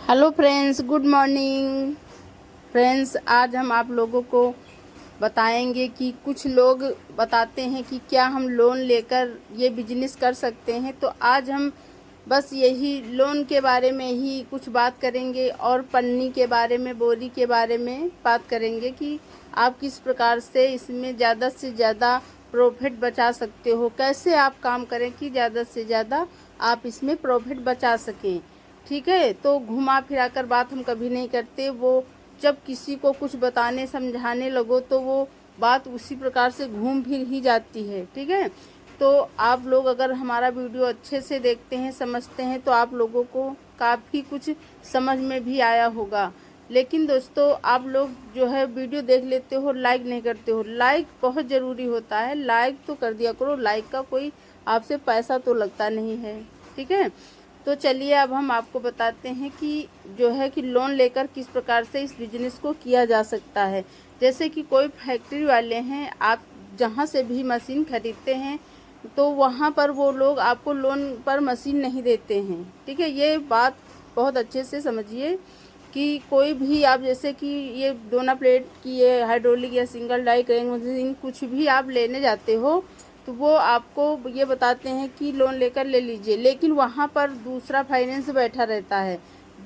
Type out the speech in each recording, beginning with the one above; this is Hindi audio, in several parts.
Hello friends, good morning friends. आज हम आप लोगों को बताएंगे कि कुछ लोग बताते हैं कि क्या हम लोन लेकर ये बिजनेस कर सकते हैं। तो आज हम बस यही लोन के बारे में ही कुछ बात करेंगे और पन्नी के बारे में, बोरी के बारे में बात करेंगे कि आप किस प्रकार से इसमें ज़्यादा से ज़्यादा प्रॉफिट बचा सकते हो, कैसे आप काम करें कि ज़्यादा से ज़्यादा आप इसमें प्रॉफिट बचा सकें। ठीक है, तो घुमा फिरा कर बात हम कभी नहीं करते। वो जब किसी को कुछ बताने समझाने लगो तो वो बात उसी प्रकार से घूम फिर ही जाती है। ठीक है, तो आप लोग अगर हमारा वीडियो अच्छे से देखते हैं, समझते हैं, तो आप लोगों को काफ़ी कुछ समझ में भी आया होगा। लेकिन दोस्तों, आप लोग जो है वीडियो देख लेते हो, लाइक नहीं करते हो। लाइक बहुत ज़रूरी होता है, लाइक तो कर दिया करो। लाइक का कोई आपसे पैसा तो लगता नहीं है। ठीक है, तो चलिए अब हम आपको बताते हैं कि जो है कि लोन लेकर किस प्रकार से इस बिज़नेस को किया जा सकता है। जैसे कि कोई फैक्ट्री वाले हैं, आप जहाँ से भी मशीन खरीदते हैं तो वहाँ पर वो लोग आपको लोन पर मशीन नहीं देते हैं। ठीक है, ये बात बहुत अच्छे से समझिए कि कोई भी आप जैसे कि ये दोना प्लेट की ये हाइड्रोलिक या सिंगल डाई करेंग मशीन कुछ भी आप लेने जाते हो तो वो आपको ये बताते हैं कि लोन लेकर ले लीजिए, लेकिन वहाँ पर दूसरा फाइनेंस बैठा रहता है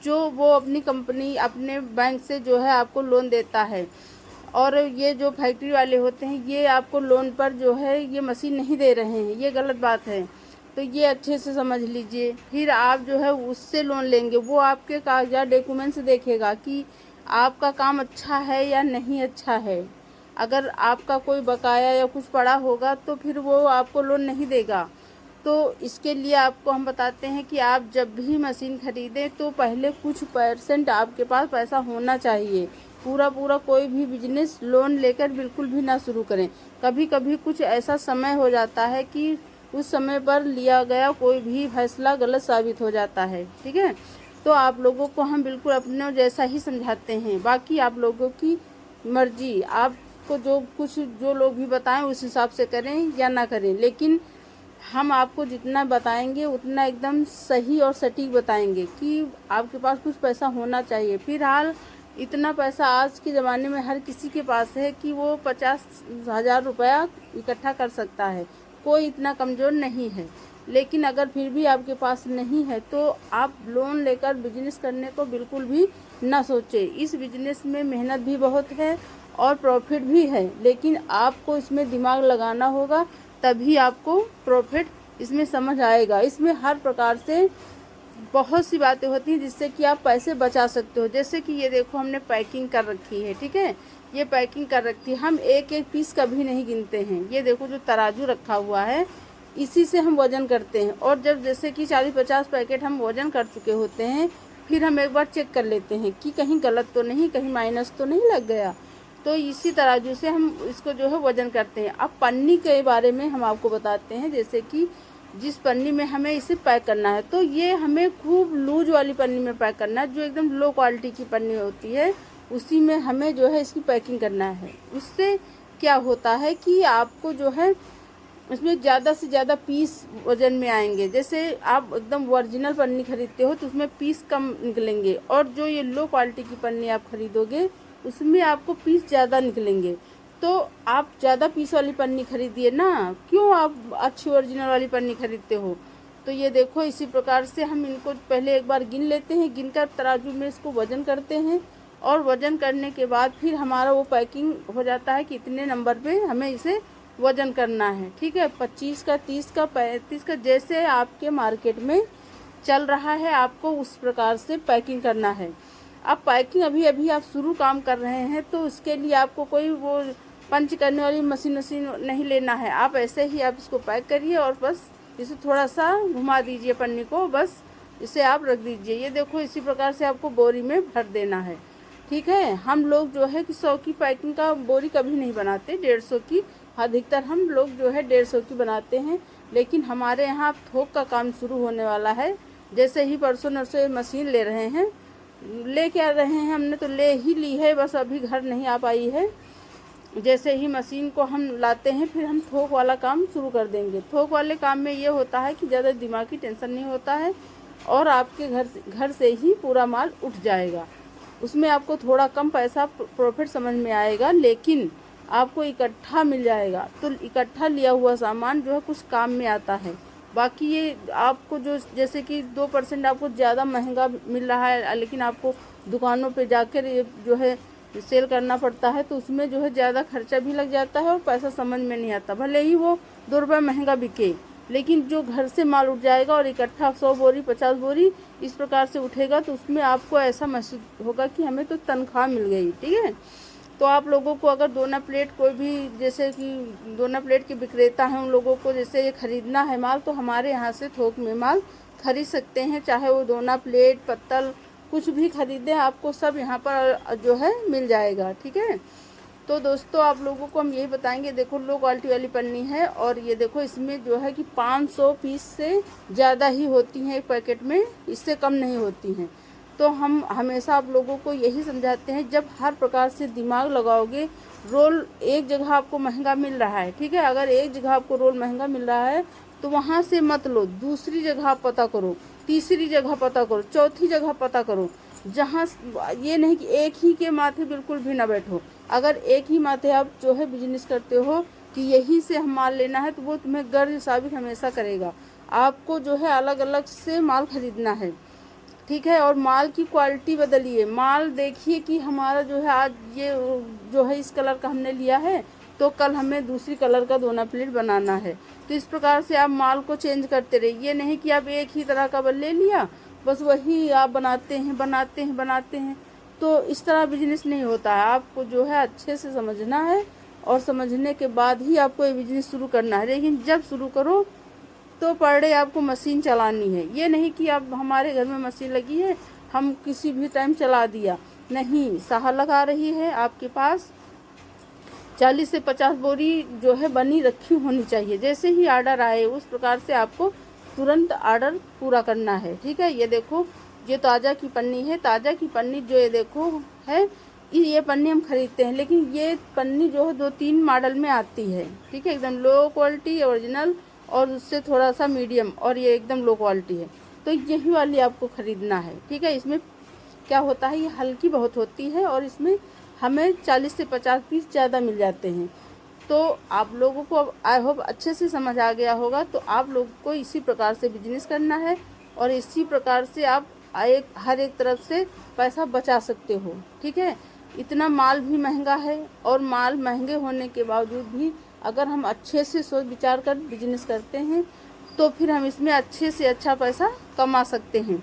जो वो अपनी कंपनी अपने बैंक से जो है आपको लोन देता है। और ये जो फैक्ट्री वाले होते हैं ये आपको लोन पर जो है ये मशीन नहीं दे रहे हैं, ये गलत बात है। तो ये अच्छे से समझ लीजिए। फिर आप जो है उससे लोन लेंगे, वो आपके कागजात डॉक्यूमेंट्स देखेगा कि आपका काम अच्छा है या नहीं अच्छा है। अगर आपका कोई बकाया या कुछ पड़ा होगा तो फिर वो आपको लोन नहीं देगा। तो इसके लिए आपको हम बताते हैं कि आप जब भी मशीन खरीदें तो पहले कुछ परसेंट आपके पास पैसा होना चाहिए। पूरा पूरा कोई भी बिजनेस लोन लेकर बिल्कुल भी ना शुरू करें। कभी कभी कुछ ऐसा समय हो जाता है कि उस समय पर लिया गया कोई भी फैसला गलत साबित हो जाता है। ठीक है, तो आप लोगों को हम बिल्कुल अपने जैसा ही समझाते हैं, बाकी आप लोगों की मर्जी। आपको जो लोग भी बताएं उस हिसाब से करें या ना करें, लेकिन हम आपको जितना बताएंगे उतना एकदम सही और सटीक बताएंगे कि आपके पास कुछ पैसा होना चाहिए। फिलहाल इतना पैसा आज के ज़माने में हर किसी के पास है कि वो 50,000 रुपया इकट्ठा कर सकता है, कोई इतना कमज़ोर नहीं है। लेकिन अगर फिर भी आपके पास नहीं है तो आप लोन लेकर बिजनेस करने को बिल्कुल भी ना सोचें। इस बिजनेस में मेहनत भी बहुत है और प्रॉफिट भी है, लेकिन आपको इसमें दिमाग लगाना होगा, तभी आपको प्रॉफिट इसमें समझ आएगा। इसमें हर प्रकार से बहुत सी बातें होती हैं जिससे कि आप पैसे बचा सकते हो। जैसे कि ये देखो, हमने पैकिंग कर रखी है। ठीक है, ये पैकिंग कर रखी है, हम एक एक पीस कभी नहीं गिनते हैं। ये देखो जो तराजू रखा हुआ है इसी से हम वज़न करते हैं। और जब जैसे कि 40-50 पैकेट हम वज़न कर चुके होते हैं, फिर हम एक बार चेक कर लेते हैं कि कहीं गलत तो नहीं, कहीं माइनस तो नहीं लग गया। तो इसी तराजू से हम इसको जो है वज़न करते हैं। अब पन्नी के बारे में हम आपको बताते हैं। जैसे कि जिस पन्नी में हमें इसे पैक करना है तो ये हमें खूब लूज वाली पन्नी में पैक करना है, जो एकदम लो क्वालिटी की पन्नी होती है उसी में हमें जो है इसकी पैकिंग करना है। उससे क्या होता है कि आपको जो है उसमें ज़्यादा से ज़्यादा पीस वज़न में आएंगे। जैसे आप एकदम ओरिजिनल पन्नी खरीदते हो तो उसमें पीस कम निकलेंगे, और जो ये लो क्वालिटी की पन्नी आप खरीदोगे उसमें आपको पीस ज़्यादा निकलेंगे। तो आप ज़्यादा पीस वाली पन्नी खरीदिए ना, क्यों आप अच्छी ओरिजिनल वाली पन्नी खरीदते हो। तो ये देखो, इसी प्रकार से हम इनको पहले एक बार गिन लेते हैं, गिनकर तराजू में इसको वज़न करते हैं, और वज़न करने के बाद फिर हमारा वो पैकिंग हो जाता है कि इतने नंबर पे हमें इसे वज़न करना है। ठीक है, 25 का, 30 का, 35 का, जैसे आपके मार्केट में चल रहा है आपको उस प्रकार से पैकिंग करना है। अब पैकिंग अभी अभी आप शुरू काम कर रहे हैं तो उसके लिए आपको कोई वो पंच करने वाली मशीन नहीं लेना है। आप ऐसे ही आप इसको पैक करिए और बस इसे थोड़ा सा घुमा दीजिए पन्नी को, बस इसे आप रख दीजिए। ये देखो, इसी प्रकार से आपको बोरी में भर देना है। ठीक है, हम लोग जो है कि 100 की पैकिंग का बोरी कभी नहीं बनाते, 150 की अधिकतर हम लोग जो है 150 की बनाते हैं। लेकिन हमारे यहाँ थोक का काम शुरू होने वाला है। जैसे ही परसों नरसों मशीन ले रहे हैं, ले क्या रहे हैं, हमने तो ले ही ली है, बस अभी घर नहीं आ पाई है। जैसे ही मशीन को हम लाते हैं फिर हम थोक वाला काम शुरू कर देंगे। थोक वाले काम में ये होता है कि ज़्यादा दिमाग की टेंशन नहीं होता है, और आपके घर से ही पूरा माल उठ जाएगा। उसमें आपको थोड़ा कम पैसा प्रॉफिट समझ में आएगा, लेकिन आपको इकट्ठा मिल जाएगा। तो इकट्ठा लिया हुआ सामान जो है कुछ काम में आता है। बाकी ये आपको जो जैसे कि 2% आपको ज़्यादा महंगा मिल रहा है, लेकिन आपको दुकानों पे जाकर ये जो है सेल करना पड़ता है, तो उसमें जो है ज़्यादा खर्चा भी लग जाता है और पैसा समझ में नहीं आता। भले ही वो 2 रुपये महंगा बिके, लेकिन जो घर से माल उठ जाएगा और इकट्ठा 100 बोरी 50 बोरी इस प्रकार से उठेगा, तो उसमें आपको ऐसा महसूस होगा कि हमें तो तनख्वाह मिल गई। ठीक है, तो आप लोगों को अगर दोना प्लेट कोई भी जैसे कि दोना प्लेट के विक्रेता हैं, उन लोगों को जैसे ये ख़रीदना है माल, तो हमारे यहाँ से थोक में माल खरीद सकते हैं। चाहे वो दोना प्लेट पत्तल कुछ भी खरीदें, आपको सब यहाँ पर जो है मिल जाएगा। ठीक है, तो दोस्तों आप लोगों को हम यही बताएंगे। देखो लो क्वालिटी वाली पन्नी है, और ये देखो इसमें जो है कि 500 पीस से ज़्यादा ही होती हैं एक पैकेट में, इससे कम नहीं होती हैं। तो हम हमेशा आप लोगों को यही समझाते हैं, जब हर प्रकार से दिमाग लगाओगे, रोल एक जगह आपको महंगा मिल रहा है, ठीक है, अगर एक जगह आपको रोल महंगा मिल रहा है तो वहाँ से मत लो, दूसरी जगह आप पता करो, तीसरी जगह पता करो, चौथी जगह पता करो। जहाँ ये नहीं कि एक ही के माथे बिल्कुल भी ना बैठो। अगर एक ही माथे आप जो है बिजनेस करते हो कि यहीं से हम माल लेना है, तो वो तुम्हें गर्ज साबित हमेशा करेगा। आपको जो है अलग अलग से माल खरीदना है। ठीक है, और माल की क्वालिटी बदलिए। माल देखिए कि हमारा जो है आज ये जो है इस कलर का हमने लिया है, तो कल हमें दूसरी कलर का दोना प्लेट बनाना है। तो इस प्रकार से आप माल को चेंज करते रहिए। ये नहीं कि आप एक ही तरह का ले लिया, बस वही आप बनाते हैं। तो इस तरह बिजनेस नहीं होता है। आपको जो है अच्छे से समझना है, और समझने के बाद ही आपको ये बिजनेस शुरू करना है। लेकिन जब शुरू करो तो पर डे आपको मशीन चलानी है। ये नहीं कि अब हमारे घर में मशीन लगी है, हम किसी भी टाइम चला दिया, नहीं। साहर लगा रही है, आपके पास 40 से 50 बोरी जो है बनी रखी होनी चाहिए। जैसे ही ऑर्डर आए उस प्रकार से आपको तुरंत ऑर्डर पूरा करना है। ठीक है, ये देखो ये ताज़ा की पन्नी है। ताज़ा की पन्नी जो ये देखो है, ये पन्नी हम खरीदते हैं, लेकिन ये पन्नी जो है 2-3 मॉडल में आती है। ठीक है, एकदम लो क्वालिटी ओरिजिनल, और उससे थोड़ा सा मीडियम, और ये एकदम लो क्वालिटी है। तो यही वाली आपको ख़रीदना है। ठीक है, इसमें क्या होता है, ये हल्की बहुत होती है, और इसमें हमें 40 से 50 पीस ज़्यादा मिल जाते हैं। तो आप लोगों को अब आई होप अच्छे से समझ आ गया होगा। तो आप लोगों को इसी प्रकार से बिजनेस करना है, और इसी प्रकार से आप हर एक तरफ से पैसा बचा सकते हो। ठीक है, इतना माल भी महंगा है, और माल महंगे होने के बावजूद भी अगर हम अच्छे से सोच विचार कर बिजनेस करते हैं, तो फिर हम इसमें अच्छे से अच्छा पैसा कमा सकते हैं।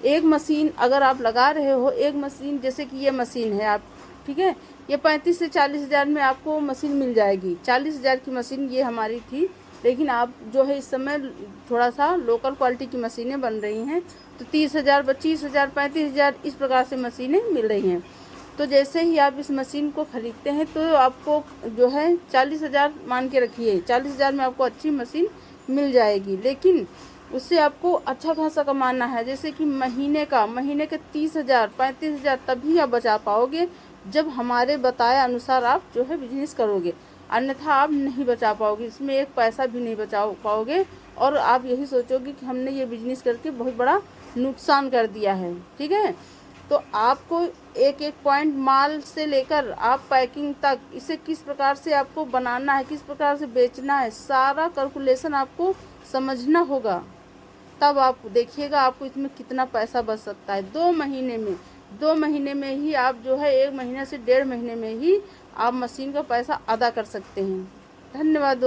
एक मशीन अगर आप लगा रहे हो, एक मशीन जैसे कि ये मशीन है आप, ठीक है, ये 35 से 40 हज़ार में आपको मशीन मिल जाएगी। 40 हज़ार की मशीन ये हमारी थी, लेकिन आप जो है इस समय थोड़ा सा लोकल क्वालिटी की मशीनें बन रही हैं, तो 30 हज़ार 25 हज़ार 35 हज़ार इस प्रकार से मशीनें मिल रही हैं। तो जैसे ही आप इस मशीन को ख़रीदते हैं, तो आपको जो है 40 हज़ार मान के रखिए, 40 हज़ार में आपको अच्छी मशीन मिल जाएगी। लेकिन उससे आपको अच्छा खासा कमाना है। जैसे कि महीने के 30 हज़ार 35 हज़ार तभी आप बचा पाओगे, जब हमारे बताए अनुसार आप जो है बिजनेस करोगे। अन्यथा आप नहीं बचा पाओगे, इसमें एक पैसा भी नहीं बचा पाओगे, और आप यही सोचोगे कि हमने ये बिजनेस करके बहुत बड़ा नुकसान कर दिया है। ठीक है, तो आपको एक एक पॉइंट माल से लेकर आप पैकिंग तक, इसे किस प्रकार से आपको बनाना है, किस प्रकार से बेचना है, सारा कैलकुलेशन आपको समझना होगा। तब आप देखिएगा आपको इसमें कितना पैसा बच सकता है। 2 महीने में ही आप जो है 1 महीने से 1.5 महीने में ही आप मशीन का पैसा अदा कर सकते हैं। धन्यवाद।